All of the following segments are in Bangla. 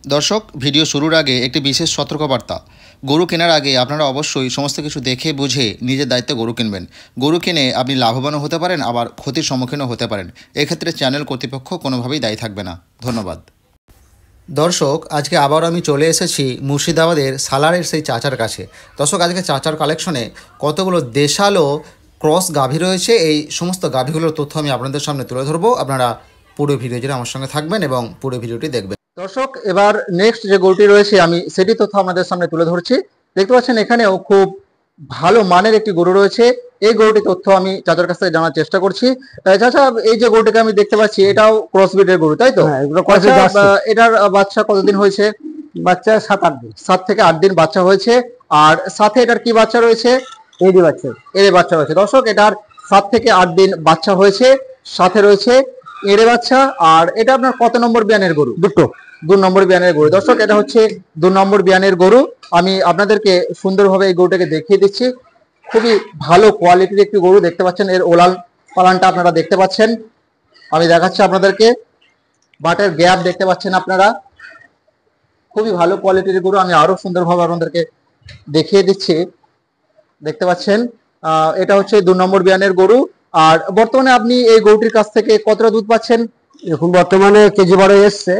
দর্শক, ভিডিও শুরুর আগে একটি বিশেষ সতর্কবার্তা। গরু কেনার আগে আপনারা অবশ্যই সমস্ত কিছু দেখে বুঝে নিজের দায়িত্বে গরু কিনবেন। গরু কিনে আপনি লাভবানও হতে পারেন, আবার ক্ষতির সম্মুখীনও হতে পারেন। এক্ষেত্রে চ্যানেল কর্তৃপক্ষ কোনোভাবেই দায়ী থাকবে না। ধন্যবাদ। দর্শক, আজকে আবার আমি চলে এসেছি মুর্শিদাবাদের সালারের সেই চাচার কাছে। দর্শক, আজকে চাচার কালেকশনে কতগুলো দেশালো ক্রস গাভী রয়েছে। এই সমস্ত গাভীগুলোর তথ্য আমি আপনাদের সামনে তুলে ধরবো। আপনারা পুরো ভিডিও জুড়ে আমার সঙ্গে থাকবেন এবং পুরো ভিডিওটি দেখবেন। দর্শক, এবার নেক্সট যে গরুটি রয়েছে আমি সেটি তথ্য আপনাদের সামনে তুলে ধরছি। দেখতে পাচ্ছেন এখানেও খুব ভালো মানের একটি গরু রয়েছে। এই গরুটির তথ্য আমি চাচার কাছ থেকে জানার চেষ্টা করছি। চাচা, এই যে গরুটিকে আমি দেখতে পাচ্ছি এটাও ক্রসব্রিডের গরু, তাই তো? এটার বাচ্চা কতদিন হয়েছে? বাচ্চা 7-8 দিন। 7 থেকে 8 দিন বাচ্চা হয়েছে। আর সাথে এটার কি বাচ্চা রয়েছে? এরই বাচ্চা। এড়ে বাচ্চা রয়েছে। দর্শক, এটার 7 থেকে 8 দিন বাচ্চা হয়েছে, সাথে রয়েছে এড়ে বাচ্চা। আর এটা আপনার কত নম্বর বিয়ানের গরু? 2 নম্বর বিয়ানের গরু। দর্শক, এটা হচ্ছে 2 নম্বর বিয়ানের গরু। আমি আপনাদেরকে সুন্দরভাবে এই গরুটাকে দেখিয়ে দিচ্ছি। খুবই ভালো কোয়ালিটির একটি গরু। দেখতে পাচ্ছেন এর ওলান পালানটা আপনারা দেখতে পাচ্ছেন। আমি দেখাচ্ছি আপনাদেরকে। বাটের গ্যাপ দেখতে পাচ্ছেন আপনারা। খুবই ভালো কোয়ালিটির গরু। আমি আরো সুন্দরভাবে আপনাদেরকে দেখিয়ে দিচ্ছি। দেখতে পাচ্ছেন এটা হচ্ছে 2 নম্বর বিয়ানের গরু। আর বর্তমানে আপনি এই গরুটির কাছ থেকে কতটা দুধ পাচ্ছেন? এখন বর্তমানে কেজি বারে এসছে,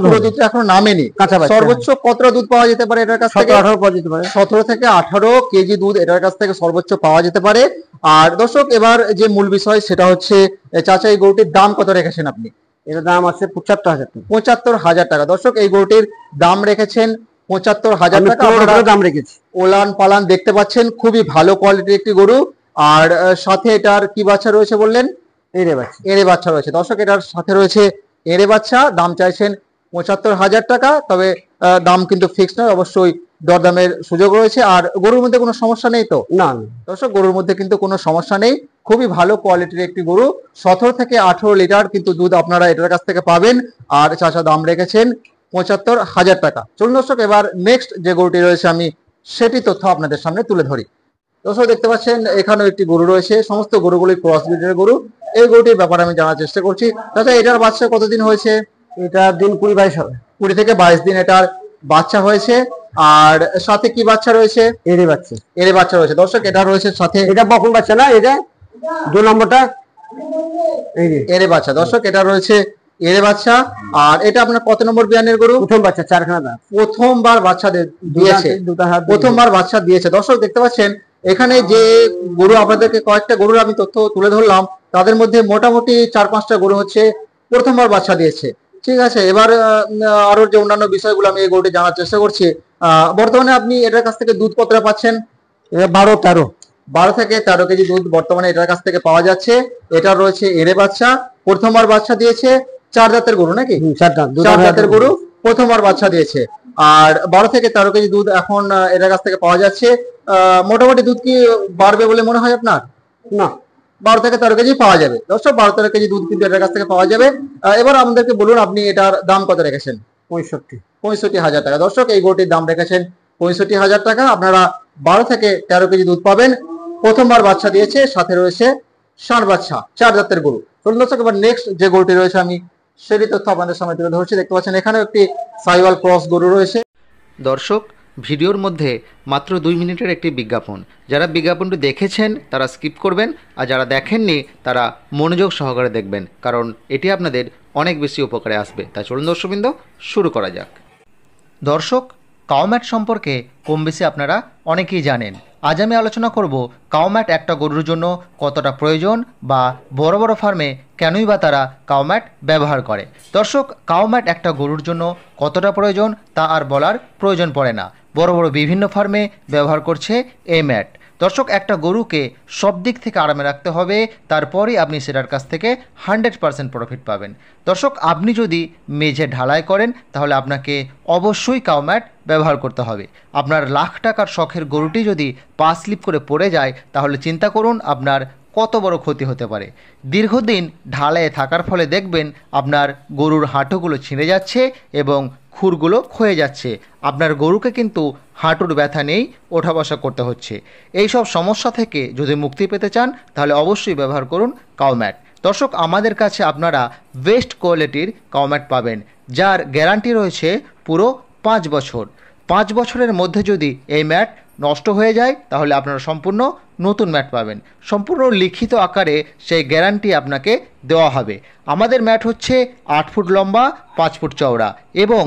পুরো দুধটা এখনো নামেনি। সর্বোচ্চ কতটা দুধ পাওয়া যেতে পারে এটার কাছ থেকে? 17-18 পাওয়া যেতে পারে। 17 থেকে 18 কেজি দুধ এটার কাছ থেকে সর্বোচ্চ পাওয়া যেতে পারে। আর দর্শক, এবার যে মূল বিষয় সেটা হচ্ছে, চাচা এই গরুটির দাম কত রেখেছেন আপনি? এটার দাম আছে 75,000 টাকা। 75,000 টাকা। দর্শক, এই গরুটির দাম রেখেছেন 75,000 টাকা। দাম রেখেছি। ওলান পালান দেখতে পাচ্ছেন, খুবই ভালো কোয়ালিটির একটি গরু। আর সাথে এটার কি বাচ্চা রয়েছে বললেন? এড়ে বাচ্চা রয়েছে। দর্শক, এটার সাথে রয়েছে এড়ে বাচ্চা। দাম চাইছেন 75,000 টাকা। তবে দাম কিন্তু ফিক্সড নয়, অবশ্যই দরদামের সুযোগ রয়েছে। আর গরুর মধ্যে কোনো সমস্যা নেই তো? না। দর্শক, গরুর মধ্যে কিন্তু কোনো সমস্যা নেই। খুবই ভালো কোয়ালিটির একটি গরু। 17 থেকে 18 লিটার কিন্তু দুধ আপনারা এটার কাছ থেকে পাবেন। আর চাচা দাম রেখেছেন 75,000 টাকা। চলুন দর্শক, এবার নেক্সট যে গরুটি রয়েছে আমি সেটি তথ্য আপনাদের সামনে তুলে ধরি। দর্শক, দেখতে পাচ্ছেন এখানেও একটি গরু রয়েছে। সমস্ত গরুগুলি ক্রস ব্রিডের গরু। এই গরুটির ব্যাপারে আমি জানার চেষ্টা করছি। চাচা, এটার বাচ্চা কতদিন হয়েছে? এটা দিন 20-22 হবে। 20 থেকে 22 দিন এটার বাচ্চা হয়েছে। আর সাথে কি বাচ্চা রয়েছে? এড়ে বাচ্চা রয়েছে। দর্শক, এটা রয়েছে সাথে, এটা বকন বাচ্চা না, এটা 2 নম্বরটা এড়ে বাচ্চা। দর্শক, এটা রয়েছে এড়ে বাচ্চা। আর এটা আপনার কত নম্বর বিয়ানের গরু? প্রথম বাচ্চা, 4খানা দাঁত। প্রথমবার বাচ্চা দিয়েছে। প্রথমবার বাচ্চা দিয়েছে। দর্শক, দেখতে পাচ্ছেন এখানে যে গরু আপনাদেরকে কয়েকটা গরুর আমি তথ্য তুলে ধরলাম, তাদের মধ্যে মোটামুটি 4-5টা গরু হচ্ছে প্রথমবার বাচ্চা দিয়েছে। ঠিক আছে, এবার আরো যে অন্যান্য বিষয়গুলো আমি এই গরুটি জানার চেষ্টা করছি। বর্তমানে আপনি এটার কাছ থেকে দুধ কতটা পাচ্ছেন? 12 থেকে 13 কেজি দুধ বর্তমানে এটার কাছ থেকে পাওয়া যাচ্ছে। এটা রয়েছে এড়ে বাচ্চা, প্রথমবার বাচ্চা দিয়েছে। 4 দাঁতের গরু নাকি? 4 দাঁতের গরু, প্রথমবার বাচ্চা দিয়েছে। আর 12 থেকে 13 কেজি দুধ এখন এটার কাছ থেকে পাওয়া যাচ্ছে। মোটামুটি দুধ কি বাড়বে বলে মনে হয় আপনার? না, 12 থেকে 13 কেজি পাওয়া যাবে। দর্শক, 12-13 কেজি দুধ কিন্তু এটার কাছ থেকে পাওয়া যাবে। এবার আমাদেরকে বলুন, আপনি এটার দাম কত রেখেছেন? 65,000 টাকা। দর্শক, এই গরুটির দাম রেখেছেন 65,000 টাকা। আপনারা 12 থেকে 13 কেজি দুধ পাবেন। প্রথমবার বাচ্চা দিয়েছে, সাথে রয়েছে ষাঁড় বাচ্চা, 4 জাতের গরু। চলুন দর্শক, এবার নেক্সট যে গরুটি রয়েছে আমি সেটি তথ্য আপনাদের সামনে তুলে ধরছি। দেখতে পাচ্ছেন এখানেও একটি সাইওয়াল ক্রস গরু রয়েছে। দর্শক, ভিডিওর মধ্যে মাত্র 2 মিনিটের একটি বিজ্ঞাপন। যারা বিজ্ঞাপনটি দেখেছেন তারা স্কিপ করবেন, আর যারা দেখেননি তারা মনোযোগ সহকারে দেখবেন, কারণ এটি আপনাদের অনেক বেশি উপকারে আসবে। তাই চলুন দর্শকবৃন্দ, শুরু করা যাক। দর্শক, কাউম্যাট সম্পর্কে কম বেশি আপনারা অনেকেই জানেন। আজ আমি আলোচনা করব কাউম্যাট একটা গরুর জন্য কতটা প্রয়োজন, বা বড় বড় ফার্মে কেনই বা তারা কাউম্যাট ব্যবহার করে। দর্শক, কাউম্যাট একটা গরুর জন্য কতটা প্রয়োজন তা আর বলার প্রয়োজন পড়ে না। বড় বড় বিভিন্ন ফার্মে ব্যবহার করছে এই ম্যাট। দর্শক, একটা গরুকে সব দিক থেকে আরামে রাখতে হবে, তারপরেই আপনি সেটার কাছ থেকে 100% প্রফিট পাবেন। দর্শক, আপনি যদি মেঝে ঢালাই করেন তাহলে আপনাকে অবশ্যই কাউম্যাট ব্যবহার করতে হবে। আপনার লাখ টাকার শখের গরুটি যদি পা স্লিপ করে পড়ে যায় তাহলে চিন্তা করুন আপনার কত বড় ক্ষতি হতে পারে। দীর্ঘদিন ঢালাইয়ে থাকার ফলে দেখবেন আপনার গরুর হাঁটুগুলো ছিঁড়ে যাচ্ছে এবং খুরগুলো ক্ষয়ে যাচ্ছে। আপনার গরুকে কিন্তু হাঁটুর ব্যথা নেই, ওঠা বসা করতে হচ্ছে। এই সব সমস্যা থেকে যদি মুক্তি পেতে চান তাহলে অবশ্যই ব্যবহার করুন কাউম্যাট। দর্শক, আমাদের কাছে আপনারা বেস্ট কোয়ালিটির কাউম্যাট পাবেন। যার গ্যারান্টি রয়েছে পুরো 5 বছর। 5 বছরের মধ্যে যদি এই ম্যাট নষ্ট হয়ে যায় তাহলে আপনারা সম্পূর্ণ নতুন ম্যাট পাবেন। সম্পূর্ণ লিখিত আকারে সেই গ্যারান্টি আপনাকে দেওয়া হবে। আমাদের ম্যাট হচ্ছে 8 ফুট লম্বা, 5 ফুট চওড়া এবং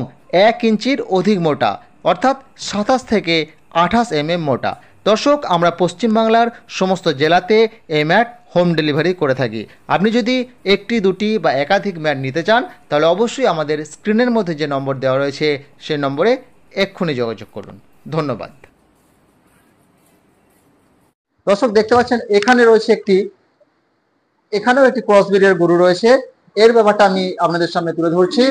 1 ইঞ্চির অধিক মোটা, অর্থাৎ 27 থেকে 28 মোটা। দর্শক, আমরা পশ্চিমবাংলার সমস্ত জেলাতে এই ম্যাট হোম ডেলিভারি করে থাকি। আপনি যদি একটি, দুটি বা একাধিক ম্যাট নিতে চান তাহলে অবশ্যই আমাদের স্ক্রিনের মধ্যে যে নম্বর দেওয়া রয়েছে সেই নম্বরে এক্ষুনি যোগাযোগ করুন। ধন্যবাদ। দর্শক দেখতে পাচ্ছেন এখানেও একটি ক্রস ব্রিডের গরু রয়েছে। এর ব্যাপারটা আমি আপনাদের সামনে তুলে ধরছি।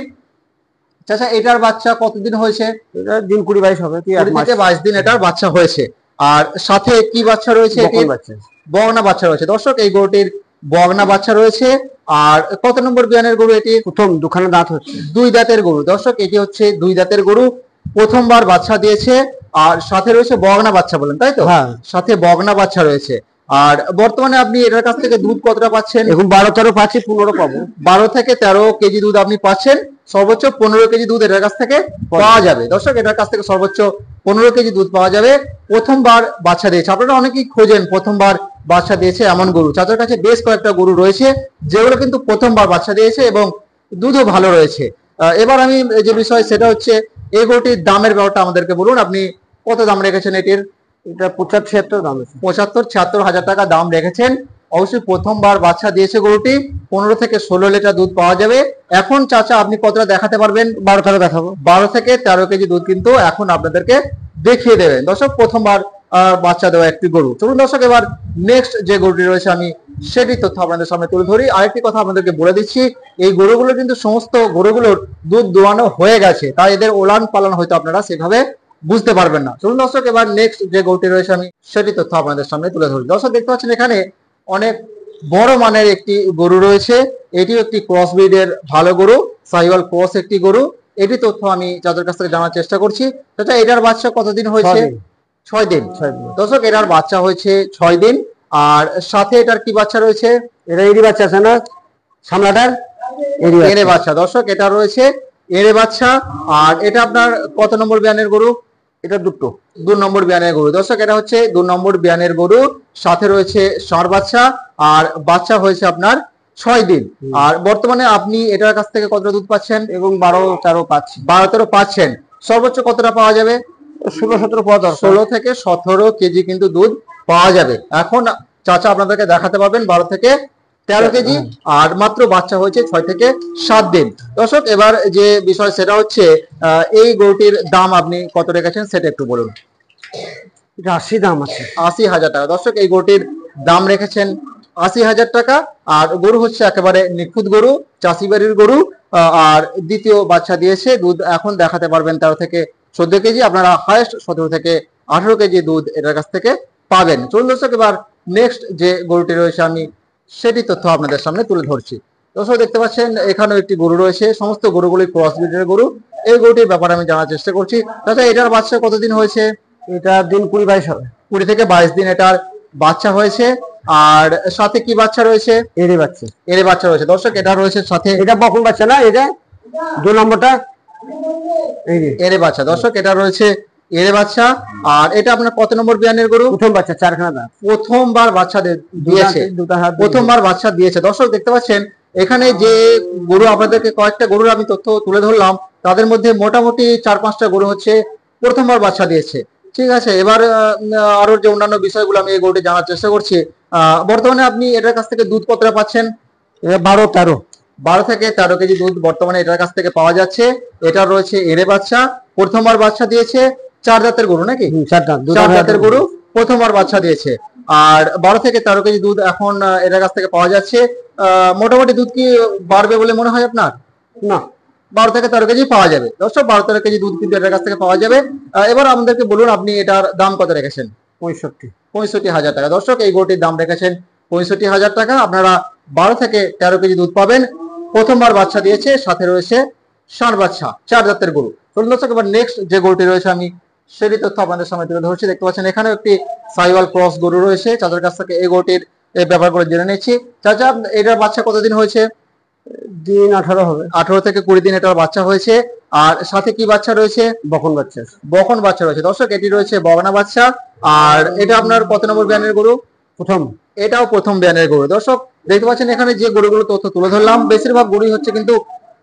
চাচা, এটার বাচ্চা কতদিন হয়েছে? এটা দিন 20-22 হবে, 20 থেকে 22 দিন এটার বাচ্চা হয়েছে। আর সাথে কি বাচ্চা রয়েছে? বগনা বাচ্চা রয়েছে। দর্শক, এই গরুটির বগনা বাচ্চা রয়েছে। আর কত নম্বর বিয়ানের গরু এটি? প্রথম দুখানা দাঁত হচ্ছে, 2 দাঁতের গরু। দর্শক, এটি হচ্ছে 2 দাঁতের গরু, প্রথমবার বাচ্চা দিয়েছে। আর সাথে রয়েছে বগনা বাচ্চা, বলেন তাই তো? হ্যাঁ, সাথে বগনা বাচ্চা রয়েছে। আর বর্তমানে আপনি এটার কাছ থেকে দুধ কতটা পাচ্ছেন? এখন 12-13 পাচ্ছি, 15 পাবো। 12 থেকে 13 কেজি দুধ আপনি পাচ্ছেন। সর্বোচ্চ 15 কেজি দুধ এটার কাছ থেকে পাওয়া যাবে। দর্শক, এটার কাছ থেকে সর্বোচ্চ 15 কেজি দুধ পাওয়া যাবে। প্রথমবার বাচ্চা দিয়েছে। আপনারা অনেকেই খোঁজেন প্রথমবার বাচ্চা দিয়েছে এমন গরু। চাচার কাছে বেশ কয়েকটা গরু রয়েছে যেগুলো কিন্তু প্রথমবার বাচ্চা দিয়েছে এবং দুধও ভালো রয়েছে। এবার আমি যে বিষয় সেটা হচ্ছে এই গরুটির দামের ব্যাপারটা আমাদেরকে বলুন। আপনি কত দাম রেখেছেন এটির? এটা 75-76 দাম আছে। 75-76 হাজার টাকা দাম রেখেছেন। অবশ্যই প্রথমবার বাচ্চা দিয়েছে গরুটি। 15 থেকে 16 লিটার দুধ পাওয়া যাবে। এখন চাচা আপনি কতটা দেখাতে পারবেন? 12-13 দেখাবো। 12 থেকে 13 কেজি দুধ কিন্তু এখন আপনাদেরকে দেখিয়ে দেবেন। দর্শক, প্রথমবার বাচ্চা দেওয়া একটি গরু। চলুন দর্শক, এবার নেক্সট যে গরুটি রয়েছে আমি সেটি তথ্য আপনাদের সামনে তুলে ধরি। আরেকটি কথা আপনাদেরকে বলে দিচ্ছি, এই গরুগুলো কিন্তু সমস্ত গরুগুলোর দুধ দোয়ানো হয়ে গেছে, তাই এদের ওলান পালন হয়তো আপনারা সেভাবে বুঝতে পারবেন না। চলুন দর্শক, এবার নেক্সট যে গরুটি রয়েছে আমি সেটি তথ্য আপনাদের সামনে তুলে ধরি। দর্শক দেখতে পাচ্ছেন এখানে অনেক বড় মানের একটি গরু রয়েছে। এটিও একটি ক্রস ব্রিডের ভালো গরু, সাহিওয়াল ক্রস একটি গরু। এটি তথ্য আমি যাদের কাছ থেকে জানার চেষ্টা করছি। চাচা, এটার বাচ্চা কতদিন হয়েছে? 6 দিন। দর্শক, এটার বাচ্চা হয়েছে 6 দিন। আর সাথে এটার কি বাচ্চা রয়েছে? এটা এরি বাচ্চা আছে না, সামলাটার এরে বাচ্চা। দর্শক, এটা রয়েছে এরে বাচ্চা। আর এটা আপনার কত নম্বর বিয়ানের গরু? এটা 2 নম্বর বিয়ানের গরু। দর্শক, এটা হচ্ছে 2 নম্বর বিয়ানের গরু, সাথে রয়েছে ষাঁড় বাচ্চা। আর বাচ্চা হয়েছে আপনার 6 দিন। আর বর্তমানে আপনি এটার কাছ থেকে কতটা দুধ পাচ্ছেন? এবং 12-13 পাচ্ছি। 12-13 পাচ্ছেন। সর্বোচ্চ কতটা পাওয়া যাবে? 16-17 পাওয়া দরকার। 16 থেকে 17 কেজি কিন্তু দুধ পাওয়া যাবে। এখন চাচা আপনাদেরকে দেখাতে পারবেন 12 থেকে 13 কেজি। আর মাত্র বাচ্চা হয়েছে 6 থেকে 7 দিন। দর্শক, এবার যে বিষয় সেটা হচ্ছে এই গরুটির দাম আপনি কত রেখেছেন সেটা একটু বলুন। এটা 80 দাম আছে। 80,000 টাকা। দর্শক, এই গরুটির দাম রেখেছেন 80,000 টাকা। আর গরু হচ্ছে একেবারে নিখুঁত গরু, চাষি বাড়ির গরু। আর দ্বিতীয় বাচ্চা দিয়েছে। দুধ এখন দেখাতে পারবেন 13 থেকে 14 কেজি। আপনারা হাইয়েস্ট 17 থেকে 18 কেজি দুধ এটার কাছ থেকে পাবেন। চলুন দর্শক, এবার নেক্সট যে গরুটি রয়েছে আমি সেটি তথ্য আপনাদের সামনে তুলে ধরছি। দর্শক দেখতে পাচ্ছেন এখানেও একটি গরু রয়েছে। সমস্ত গরুগুলি ক্রস ব্রিডের গরু। এই গরুটির ব্যাপারে আমি জানার চেষ্টা করছি। দাদা, এটার বাচ্চা কতদিন হয়েছে? এটা দিন 20-22 হবে, 20 থেকে 22 দিন এটার বাচ্চা হয়েছে। আর সাথে কি বাচ্চা রয়েছে? এরি বাচ্চা। এরে বাচ্চা রয়েছে। দর্শক, এটা রয়েছে সাথে, এটা বকন বাচ্চা না, এটা 2 নম্বরটা এরে বাচ্চা। দর্শক, এটা রয়েছে এরে বাচ্চা। আর এটা আপনার কত নম্বর বিয়ানের গরু? প্রথম বাচ্চা, 4খানা দাঁত। প্রথমবার বাচ্চা দিয়েছে। প্রথমবার বাচ্চা দিয়েছে। দর্শক দেখতে পাচ্ছেন এখানে যে গরু আপনাদেরকে কয়েকটা গরুর আমি তথ্য তুলে ধরলাম, তাদের মধ্যে মোটামুটি 4-5টা গরু হচ্ছে প্রথমবার বাচ্চা দিয়েছে। ঠিক আছে, এবার আরো যে অন্যান্য বিষয়গুলো আমি এই গরুটি জানার চেষ্টা করছি। বর্তমানে আপনি এটার কাছ থেকে দুধ কতটা পাচ্ছেন? 12 থেকে 13 কেজি দুধ বর্তমানে এটার কাছ থেকে পাওয়া যাচ্ছে। এটা রয়েছে এরে বাচ্চা, প্রথমবার বাচ্চা দিয়েছে। 4 দাঁতের গরু নাকি? 4 দাঁতের গরু, প্রথমবার বাচ্চা দিয়েছে। আর 12 থেকে 13 কেজি দুধ এখন এটার কাছ থেকে পাওয়া যাচ্ছে। মোটামুটি দুধ কি বাড়বে বলে মনে হয় আপনার? না, 12 থেকে 13 কেজি পাওয়া যাবে। দর্শক, 12-13 কেজি দুধ কিন্তু এটার কাছ থেকে পাওয়া যাবে। এবার আমাদেরকে বলুন আপনি এটার দাম কত রেখেছেন? 65,000 টাকা। দর্শক, এই গরুটির দাম রেখেছেন 65,000 টাকা। আপনারা 12 থেকে 13 কেজি দুধ পাবেন। প্রথমবার বাচ্চা দিয়েছে, সাথে রয়েছে ষাঁড় বাচ্চা, 4 দাঁতের গরু। চলুন দর্শক, এবার নেক্সট যে গরুটি রয়েছে আমি সেটি তথ্য আপনাদের সামনে তুলে ধরছি। দেখতে পাচ্ছেন এখানেও একটি সাহিওয়াল ক্রস গরু রয়েছে। চাচার কাছ থেকে এই গরুটির এই ব্যাপারগুলো জেনে নিচ্ছি। চাচা, এটার বাচ্চা কতদিন হয়েছে? দিন 18 হবে। 18 থেকে 20 দিন এটার বাচ্চা হয়েছে। আর সাথে কি বাচ্চা রয়েছে? বকন বাচ্চা আছে। বকন বাচ্চা রয়েছে। দর্শক এটি রয়েছে বকনা বাচ্চা। আর এটা আপনার কত নম্বর ব্যানের গরু? প্রথম। এটাও প্রথম ব্যানের গরু। দর্শক দেখতে পাচ্ছেন এখানে যে গরুগুলো তথ্য তুলে ধরলাম বেশিরভাগ গরুই হচ্ছে কিন্তু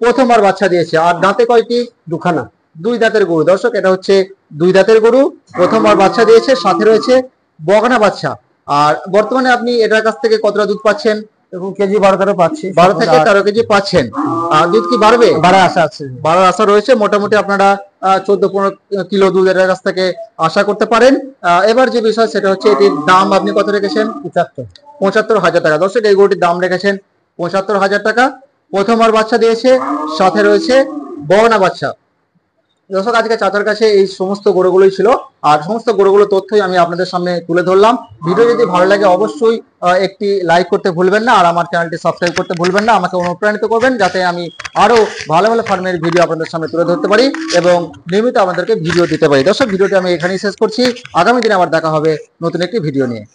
প্রথমবার বাচ্চা দিয়েছে। আর দাঁতে কয়টি? দুখানা। 2 দাঁতের গরু। দর্শক এটা হচ্ছে 2 দাঁতের গরু, প্রথমবার বাচ্চা দিয়েছে, সাথে রয়েছে বকনা বাচ্চা। আর বর্তমানে আপনি এটার কাছ থেকে কতটা দুধ পাচ্ছেন? এখন কেজি 12-13 পাচ্ছি। 12 থেকে 13 কেজি পাচ্ছেন। আর দুধ কি বাড়বে? বাড়ার আশা আছে। বাড়ার আশা রয়েছে। মোটামুটি আপনারা 14-15 কিলো দুধ এটার কাছ থেকে আশা করতে পারেন। এবার যে বিষয় সেটা হচ্ছে এটির দাম আপনি কত রেখেছেন? 75,000 টাকা। দর্শক এই গরুটির দাম রেখেছেন 75,000 টাকা। প্রথমবার বাচ্চা দিয়েছে, সাথে রয়েছে বকনা বাচ্চা। দর্শক আজকে চাচার কাছে এই সমস্ত গরুগুলোই ছিল। আর সমস্ত গরুগুলো তথ্যই আমি আপনাদের সামনে তুলে ধরলাম। ভিডিও যদি ভালো লাগে অবশ্যই একটি লাইক করতে ভুলবেন না। আর আমার চ্যানেলটি সাবস্ক্রাইব করতে ভুলবেন না। আমাকে অনুপ্রাণিত করবেন যাতে আমি আরো ভালো ভালো ফার্মের ভিডিও আপনাদের সামনে তুলে ধরতে পারি এবং নিয়মিত আপনাদেরকে ভিডিও দিতে পারি। দর্শক ভিডিওটি আমি এখানেই শেষ করছি। আগামী দিনে আবার দেখা হবে নতুন একটি ভিডিও নিয়ে।